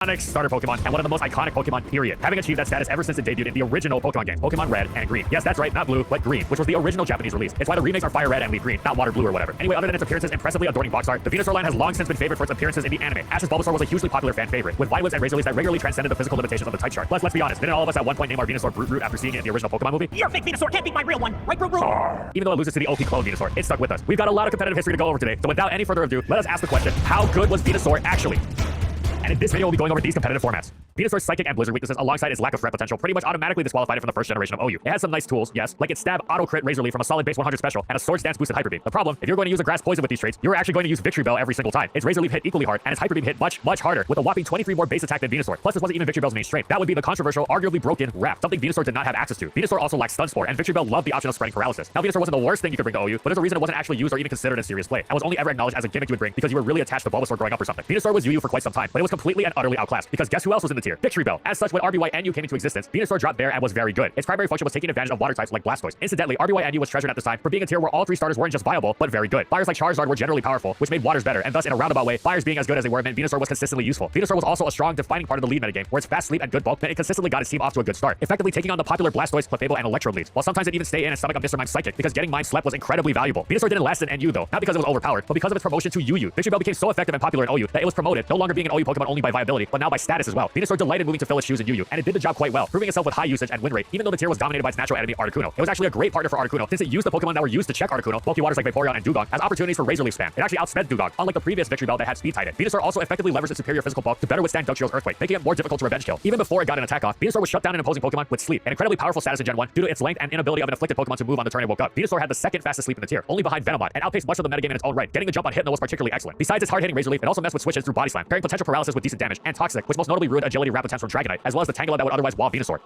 starter Pokemon and one of the most iconic Pokemon, period. Having achieved that status ever since it debuted in the original Pokemon game, Pokemon Red and Green. Yes, that's right, not blue, but green, which was the original Japanese release. It's why the remakes are Fire Red and Leaf Green, not Water Blue or whatever. Anyway, other than its appearances impressively adorning box art, the Venusaur line has long since been favored for its appearances in the anime. Ash's Bulbasaur was a hugely popular fan favorite, with Violets and Razorleafs that regularly transcended the physical limitations of the type chart. Plus, let's be honest, didn't all of us at one point name our Venusaur Brute Root after seeing it in the original Pokemon movie? Your fake Venusaur can't beat my real one, right, Brute Root? Even though it loses to the OP clone Venusaur, it stuck with us. We've got a lot of competitive history to go over today, so without any further ado, let us ask the question, how good was Venusaur actually? And in this video, we'll be going over these competitive formats. Venusaur's Psychic and Blizzard weaknesses alongside its lack of threat potential pretty much automatically disqualified it from the first generation of OU. It has some nice tools, yes, like its Stab, Auto Crit, Razor Leaf from a solid base 100 special, and a Swords Dance boosted Hyper Beam. The problem, if you're going to use a Grass Poison with these traits, you're actually going to use Victory Bell every single time. Its Razor Leaf hit equally hard, and its Hyper Beam hit much harder, with a whopping 23 more base attack than Venusaur. Plus, this wasn't even Victory Bell's main strength. That would be the controversial, arguably broken Wrap, something Venusaur did not have access to. Venusaur also lacked Stun Spore, and Victory Bell loved the option of spreading paralysis. Now, Venusaur wasn't the worst thing you could bring to OU, but there's a reason it wasn't actually used or even considered in serious play, and was only ever acknowledged as a gimmick you would bring because you were really attached to Bulbasaur growing up or something. Venusaur was UU for quite some time, but it was completely and utterly outclassed, because guess who else was in the tier? Victory Bell. As such, when RBY and U came into existence, Venusaur dropped there and was very good. Its primary function was taking advantage of water types like Blastoise. Incidentally, RBY and U was treasured at this time for being a tier where all three starters weren't just viable, but very good. Fires like Charizard were generally powerful, which made waters better, and thus in a roundabout way, fires being as good as they were meant Venusaur was consistently useful. Venusaur was also a strong defining part of the lead metagame, where its fast sleep and good bulk meant it consistently got its team off to a good start, effectively taking on the popular Blastoise, Clefable, and Electrode leads, while sometimes it even stay in and stomach up Mr. Mime's Psychic, because getting Mime Slept was incredibly valuable. Venusaur didn't last in NU though, not because it was overpowered, but because of its promotion to UU. Victory Bell became so effective and popular in OU that it was promoted, no longer being an OU Pokemon only by viability, but now by status as well. Venusaur delighted moving to fill its shoes in UU, and it did the job quite well, proving itself with high usage and win rate, even though the tier was dominated by its natural enemy Articuno. It was actually a great partner for Articuno, since it used the Pokemon that were used to check Articuno, bulky waters like Vaporeon and Dugong, as opportunities for Razor Leaf spam. It actually outsped Dugong, unlike the previous Victory Bell that had speed tied it. Venusaur also effectively leveraged its superior physical bulk to better withstand Dugtrio's Earthquake, making it more difficult to revenge kill. Even before it got an attack off, Venusaur was shut down in opposing Pokemon with Sleep, an incredibly powerful status in Gen 1 due to its length and inability of an afflicted Pokemon to move on the turn it woke up. Venusaur had the second fastest sleep in the tier, only behind Venomoth, and outpaced much of the metagame in its own right. Getting the jump on Hypno was particularly excellent. Besides its hard-hitting Razor Leaf, it also messed with switches through Body Slam, pairing potential paralysis with decent damage, and Toxic, which most notably ruined agility wrap attempts from Dragonite, as well as the Tangela that would otherwise wall Venusaur.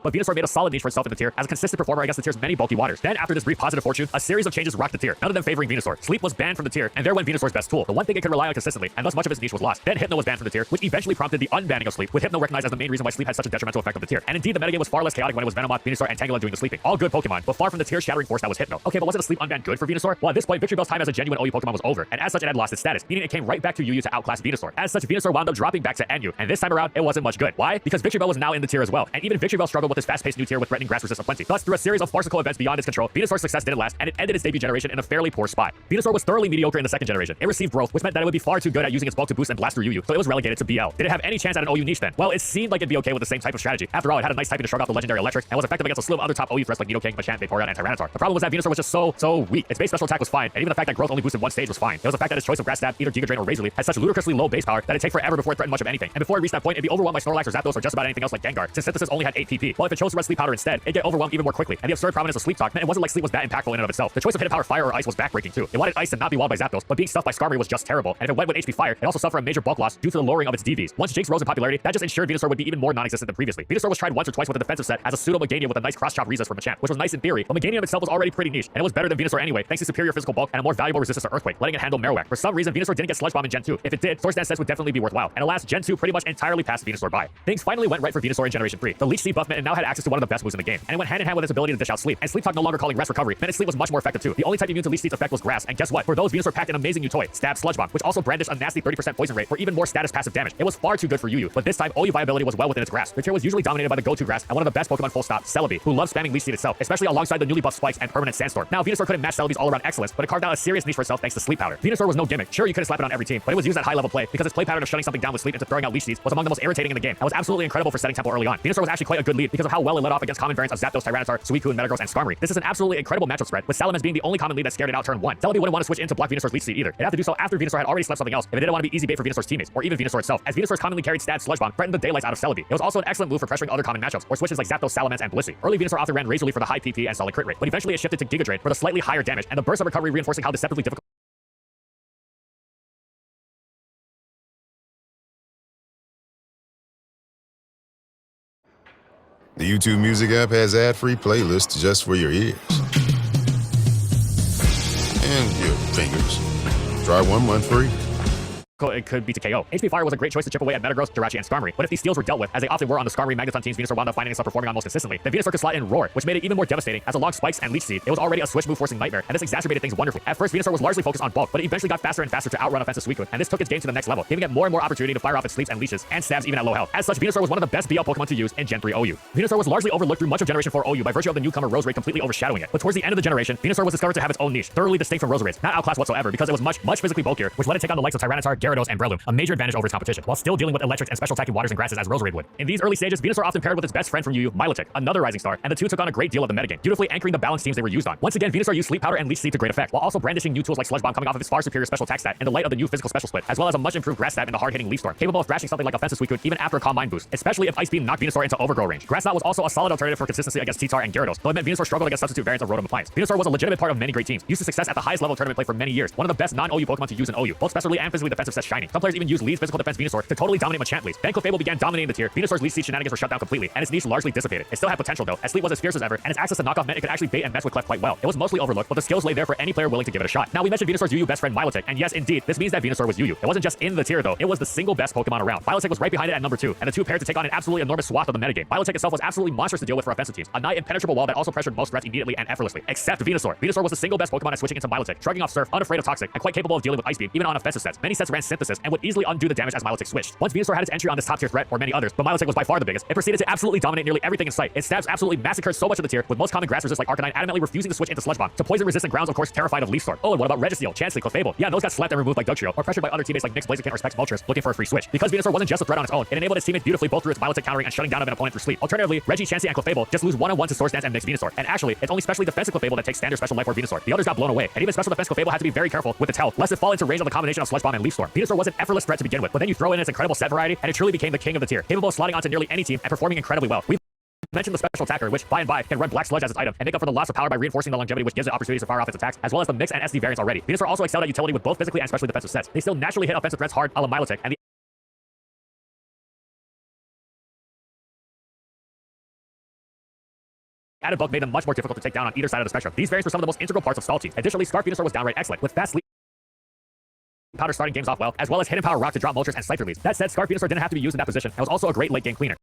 But Venusaur made a solid niche for itself in the tier as a consistent performer against the tier's many bulky waters. Then, after this brief positive fortune, a series of changes rocked the tier, none of them favoring Venusaur. Sleep was banned from the tier, and there went Venusaur's best tool, the one thing it could rely on consistently, and thus much of its niche was lost. Then Hypno was banned from the tier, which eventually prompted the unbanning of Sleep, with Hypno recognized as the main reason why Sleep had such a detrimental effect on the tier. And indeed, the metagame was far less chaotic when it was Venomoth, Venusaur, and Tangela doing the sleeping. All good Pokemon, but far from the tier-shattering force that was Hypno. Okay, but wasn't a Sleep unban good for Venusaur? Well, at this point, Victory Bell's time as a genuine OU Pokemon was over, and as such, it had lost its status, meaning it came right back to UU to outclass Venusaur. As such, Venusaur wound up dropping back to NU, and this time around, it wasn't much good. Why? Because Victory Bell was now in the tier as well, and even Victory Bell struggled with this fast-paced new tier with threatening grass resist aplenty. Thus, through a series of farcical events beyond its control, Venusaur's success didn't last, and it ended its debut generation in a fairly poor spot. Venusaur was thoroughly mediocre in the second generation. It received growth, which meant that it would be far too good at using its bulk to boost and blast through UU, so it was relegated to BL. Did it have any chance at an OU niche then? Well, it seemed like it'd be okay with the same type of strategy. After all, it had a nice typing to shrug off the legendary Electric, and was effective against a slew of other top OU threats like Nidoking, Machamp, Vaporeon, and Tyranitar. The problem was that Venusaur was just so weak. Its base special attack was fine, and even the fact that growth only boosted one stage was fine. It was the fact that its choice of Grass Stab, either Giga Drain or Razor Leaf, had such ludicrously low base power that it'd take forever before it threatened much of anything. And before it reached that point, it'd be overwhelmed by Snorlax or Zapdos or just about anything else like Gengar, since Synthesis only had 8 PP. Well, if it chose to run Sleep Powder instead, it'd get overwhelmed even more quickly. And the absurd prominence of Sleep Talk meant it wasn't like Sleep was that impactful in and of itself. The choice of Hidden Power Fire or Ice was backbreaking too. It wanted Ice to not be walled by Zapdos, but being stuffed by Skarmory was just terrible. And if it went with HP Fire, it also suffered a major bulk loss due to the lowering of its DVs. Once Jinx rose in popularity, that just ensured Venusaur would be even more non-existent than previously. Venusaur was tried once or twice with a defensive set as a pseudo Meganium with a nice cross-chop Resist from Machamp, which was nice in theory, but Meganium itself was already pretty niche, and it was better than Venusaur anyway, thanks to superior physical bulk and a more valuable resistance to Earthquake, letting it handle Marowak. For some reason, Venusaur didn't get Sludge Bomb in Gen 2. If it did, Swords Dance sets would definitely be worthwhile. And alas, Gen 2 pretty much entirely passed Venusaur by. Things finally went right for Venusaur in Generation 3. The Leech Seed buff meant it now had access to one of the best moves in the game, and it went hand in hand with its ability to dish out Sleep. And Sleep Talk no longer calling Rest Recovery meant its Sleep was much more effective too. The only type immune to Leech Seed's effect was Grass, and guess what? For those, Venusaur packed an amazing new toy, Stab Sludge Bomb, which also brandished a nasty 30% poison rate for even more status passive damage. It was far too good for UU, but this time OU viability was well within its grasp. The tier was usually dominated by the go-to grass and one of the best Pokemon full stop, Celebi, who loves spamming Leech Seed itself, especially alongside the newly buffed Spikes and permanent Sandstorm. Now, Venusaur couldn't match Celebi's all-around excellence, but it carved out a serious niche for itself thanks to Sleep Powder. Venusaur was no gimmick. Sure, you couldn't slap it on every team, but it was used at high-level play because its play pattern of shutting something down with Sleep into throwing out Leech Seeds was among the most irritating in the game and was absolutely incredible for setting tempo early on. Venusaur was actually quite a good lead because of how well it led off against common variants of Zapdos, Tyranitar, Suicune, Metagross, and Skarmory. This is an absolutely incredible matchup spread, with Salamence being the only common lead that scared it out turn 1. Celebi wouldn't want to switch in to block Venusaur's Leech Seed either. It had to do so after Venusaur had already slept something else if it didn't want to be easy bait for Venusaur's teammates, or even Venusaur itself, as Venusaur's commonly carried Stab Sludge Bomb threatened the daylights out of Celebi. It was also an excellent move for pressuring other common matchups, or switches like Zapdos, Salamence, and Blissey. Early Venusaur often ran Razor Leaf for the high PP and solid crit rate, but eventually it shifted to Giga Drain for the slightly higher damage, and the burst of recovery reinforcing how deceptively difficult. The YouTube Music app has ad-free playlists just for your ears. And your fingers. Try 1 month free. it could be to KO. HP Fire was a great choice to chip away at Metagross, Jirachi, and Skarmory, but if these steals were dealt with, as they often were on the Skarmory Magneton teams Venusaur wound up finding itself performing on most consistently, then Venusaur could slot in Roar, which made it even more devastating, as along Spikes and Leech Seed, it was already a switch move forcing Nightmare, and this exacerbated things wonderfully. At first, Venusaur was largely focused on bulk, but it eventually got faster and faster to outrun offensive Suicune, and this took its game to the next level, giving it more and more opportunity to fire off its sleeps and leashes, and stabs even at low health. As such, Venusaur was one of the best BL Pokemon to use in Gen 3 OU. Venusaur was largely overlooked through much of Generation 4 OU by virtue of the newcomer Roserade completely overshadowing it, but towards the end of the generation, Venusaur was discovered to have its own niche, thoroughly distinct from Roserade's, not outclassed whatsoever, because it was much physically bulkier, which let it take on the likes of Tyranitar, Gyarados, and Breloom, a major advantage over its competition, while still dealing with electrics and special attacking waters and grasses as Roserade would. In these early stages, Venusaur often paired with its best friend from UU, Milotic, another rising star, and the two took on a great deal of the metagame, beautifully anchoring the balance teams they were used on. Once again, Venusaur used Sleep Powder and Leech Seed to great effect, while also brandishing new tools like Sludge Bomb coming off of its far superior special attack stat in the light of the new physical special split, as well as a much improved Grass stat in the hard-hitting Leaf Storm, capable of thrashing something like offensive Suicune even after a Calm Mind boost, especially if Ice Beam knocked Venusaur into Overgrow range. Grass Knot was also a solid alternative for consistency against T-Tar and Gyarados, though it meant Venusaur struggled against substitute variants of Rotom Appliance. Venusaur was a legitimate part of many great teams, used to success at the highest level of tournament play for many years, one of the best non-OU Pokemon to use in OU, both specially and physically defensive sets shiny. Some players even used Lee's physical defense Venusaur to totally dominate Machamp Leads. Then Clefable began dominating the tier. Venusaur's Leech Seed shenanigans were shut down completely, and its niche largely dissipated. It still had potential though, as Sleep was as fierce as ever, and its access to knockoff meant it could actually bait and mess with Clef quite well. It was mostly overlooked, but the skills lay there for any player willing to give it a shot. Now we mentioned Venusaur's UU best friend Milotic, and yes indeed, this means that Venusaur was UU. It wasn't just in the tier though, it was the single best Pokemon around. Milotic was right behind it at number 2, and the two paired to take on an absolutely enormous swath of the metagame. Milotic itself was absolutely monstrous to deal with for offensive teams, a nigh impenetrable wall that also pressured most threats immediately and effortlessly, except Venusaur. Venusaur was the single best Pokemon at switching into Milotic, shrugging off Surf, unafraid of Toxic, and quite capable of dealing with Ice Beam, even on offensive sets. Many sets ran Synthesis, and would easily undo the damage as Milotic switched. Once Venusaur had its entry on this top tier threat, or many others, but Milotic was by far the biggest, it proceeded to absolutely dominate nearly everything in sight. Its stabs absolutely massacred so much of the tier, with most common grass resist like Arcanine adamantly refusing to switch into Sludge Bomb. To poison resistant grounds, of course, terrified of Leaf Storm. Oh, and what about Registeel, Chansey, Clefable? Yeah, those got slapped and removed by Dugtrio, or pressured by other teammates like Nyx, Blaziken, or Specs Moltres, looking for a free switch. Because Venusaur wasn't just a threat on its own, it enabled its teammates beautifully both through its Milotic countering and shutting down of an opponent through sleep. Alternatively, Reggie, Chansey, and Clefable just lose one-on-one to Swords Dance and Nyx Venusaur. And actually, it's only specially defensive Clefable that takes standard special life for Venusaur. The others got blown away, and even special defense Clefable had to be very careful with its health, lest it fall into range of the combination of Sludge Bomb and Leaf Storm. Venusaur was an effortless threat to begin with, but then you throw in its incredible set variety, and it truly became the king of the tier, capable of slotting onto nearly any team and performing incredibly well. We mentioned the special attacker, which by and by can run Black Sludge as its item and make up for the loss of power by reinforcing the longevity, which gives it opportunities to fire off its attacks, as well as the mix and SD variants already. Venusaur also excelled at utility with both physically and specially defensive sets. They still naturally hit offensive threats hard a la Milotic, and the added bulk made them much more difficult to take down on either side of the spectrum. These variants were some of the most integral parts of stall teams. Additionally, Scarf Venusaur was downright excellent, with fast Sleep Powder starting games off well, as well as Hidden Power Rock to drop Moltres and Cypher Leads. That said, Scarf Venusaur didn't have to be used in that position, and was also a great late game cleaner.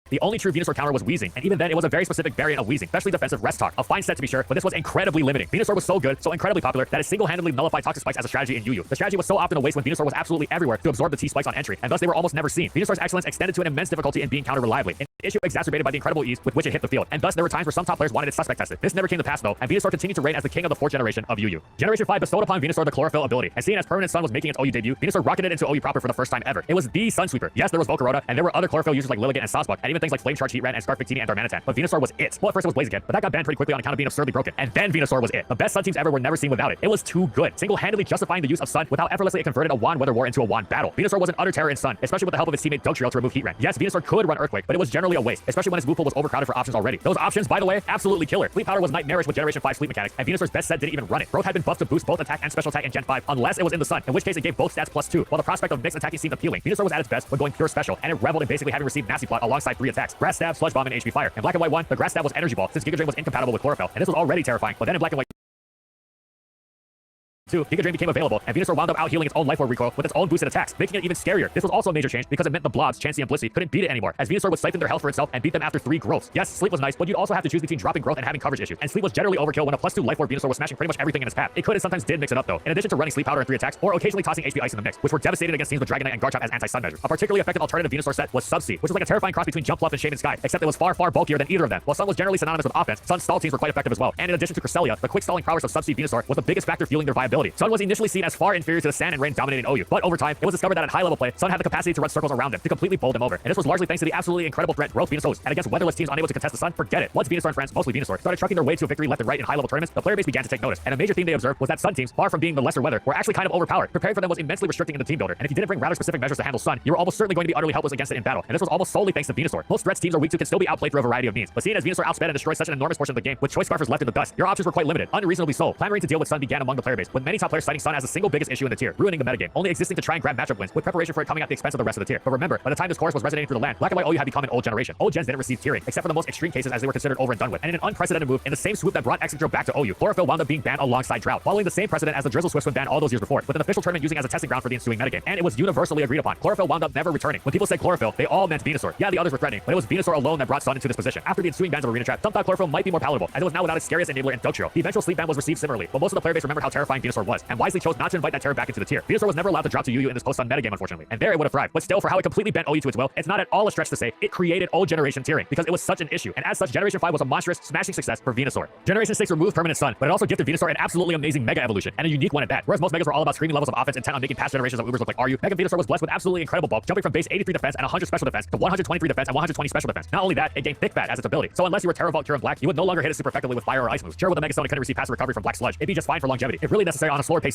The only true Venusaur counter was Weezing, and even then it was a very specific variant of Weezing, especially defensive Rest Talk. A fine set to be sure, but this was incredibly limiting. Venusaur was so good, so incredibly popular, that it single-handedly nullified Toxic Spikes as a strategy in UU. The strategy was so often a waste when Venusaur was absolutely everywhere to absorb the T-Spikes on entry, and thus they were almost never seen. Venusaur's excellence extended to an immense difficulty in being countered reliably, an issue exacerbated by the incredible ease with which it hit the field, and thus there were times where some top players wanted it suspect tested. This never came to pass though, and Venusaur continued to reign as the king of the 4th generation of UU. Generation 5 bestowed upon Venusaur the Chlorophyll ability, and seeing as Permanent Sun was making its OU debut, Venusaur rocketed into OU proper for the first time ever. It was the Sun Sweeper. Yes, there was Volcarona, and there were other Chlorophyll users like Lilligant and Sawsbuck, and even things like Flame Charge, Heatran, and Scarf Victini and Darmanitan, but Venusaur was it. Well, at first it was Blaziken, but that got banned pretty quickly on account of being absurdly broken, and then Venusaur was it. The best Sun teams ever were never seen without it. It was too good, single-handedly justifying the use of Sun with how effortlessly it converted a Wand Weather War into a Wand Battle. Venusaur was an utter terror in Sun, especially with the help of its teammate Dugtrio to remove Heatran. Yes, Venusaur could run Earthquake, but it was generally a waste, especially when its move pool was overcrowded for options already. Those options, by the way, absolutely killer. Sleep Powder was nightmarish with Generation 5 sleep mechanics, and Venusaur's best set didn't even run it. Growth had been buffed to boost both attack and special attack in Gen 5, unless it was in the Sun, in which case it gave both stats +2, while the prospect of mixed attacking seemed appealing. Venusaur was at its best when going pure special, and it reveled in basically having received Nasty Plot alongside 3 attacks: Grass Stab, Sludge Bomb, and HP Fire. In Black and White 1, the Grass Stab was Energy Ball, since Giga Drain was incompatible with Chlorophyll, and this was already terrifying, but then in Black and White 2, Giga Drain became available, and Venusaur wound up out-healing its own Life Orb recoil with its own boosted attacks, making it even scarier. This was also a major change because it meant the Blobs, Chansey, and Blissey couldn't beat it anymore, as Venusaur would siphon their health for itself and beat them after 3 growths. Yes, Sleep was nice, but you'd also have to choose between dropping growth and having coverage issues, and Sleep was generally overkill when a +2 Life Orb Venusaur was smashing pretty much everything in its path. It could and sometimes did mix it up though, in addition to running Sleep Powder and 3 attacks, or occasionally tossing HP Ice in the mix, which were devastating against teams with Dragonite and Garchomp as anti-stun measures. A particularly effective alternative Venusaur set was Subsea, which was like a terrifying cross between Jump Fluff and Shaman Sky, except it was far bulkier than either of them. While Sun was generally synonymous with offense, Sun's stall teams were quite effective as well, and in addition to Cresselia, the quick stalling prowess of Subsea Venusaur was the biggest factor fueling their viability. Sun was initially seen as far inferior to the Sand and Rain dominating OU, but over time, it was discovered that at high level play, Sun had the capacity to run circles around them to completely bowl them over, and this was largely thanks to the absolutely incredible threat Growth Venusaur posed, and against weatherless teams unable to contest the Sun, forget it. Once Venusaur and friends, mostly Venusaur, started trucking their way to a victory left and right in high level tournaments, the player base began to take notice, and a major theme they observed was that Sun teams, far from being the lesser weather, were actually kind of overpowered. Preparing for them was immensely restricting in the team builder, and if you didn't bring rather specific measures to handle Sun, you were almost certainly going to be utterly helpless against it in battle, and this was almost solely thanks to Venusaur. Most threats teams are weak to can still be outplayed through a variety of means, but seeing as Venusaur outsped and destroyed such an enormous portion of the game, with choice scarfers left in the dust, your options were quite limited, unreasonably so. Clamoring to deal with Sun began among the player base, with many many top players citing Sun as the single biggest issue in the tier, ruining the metagame, only existing to try and grab matchup wins, with preparation for it coming at the expense of the rest of the tier. But remember, by the time this chorus was resonating through the land, Black and White OU had become an old generation. Old gens didn't receive tiering, except for the most extreme cases as they were considered over and done with. And in an unprecedented move, in the same swoop that brought Excadrill back to OU, Chlorophyll wound up being banned alongside Drought, following the same precedent as the Drizzle Swift ban all those years before, with an official tournament using as a testing ground for the ensuing metagame. And it was universally agreed upon. Chlorophyll wound up never returning. When people said Chlorophyll, they all meant Venusaur. Yeah, the others were threatening, but it was Venusaur alone that brought Sun into this position. After the ensuing bans of Arena Trap, some thought Chlorophyll might be more palatable, as it was now without its scariest enabler in Dugtrio. The eventual sleep ban was received similarly, but most of the player base remembered how terrifying Venusaur was, and wisely chose not to invite that terror back into the tier. Venusaur was never allowed to drop to UU in this post-Sun metagame, unfortunately, and there it would have thrived. But still, for how it completely bent OU to its will, it's not at all a stretch to say it created old generation tiering, because it was such an issue, and as such, Generation 5 was a monstrous, smashing success for Venusaur. Generation 6 removed permanent Sun, but it also gifted Venusaur an absolutely amazing Mega Evolution, and a unique one at that. Whereas most Megas were all about screaming levels of offense intent on making past generations of Ubers look like Are You, Mega Venusaur was blessed with absolutely incredible bulk, jumping from base 83 defense and 100 special defense to 123 defense and 120 special defense. Not only that, it gained Thick Fat as its ability, so unless you were Terra Vault, Cure, and Black, you would no longer hit it super effectively with fire or ice moves. Sure, with a Mega Stone, it couldn't receive passive recovery from Black Sludge, it'd be just fine for longevity. If really necessary on a slower pace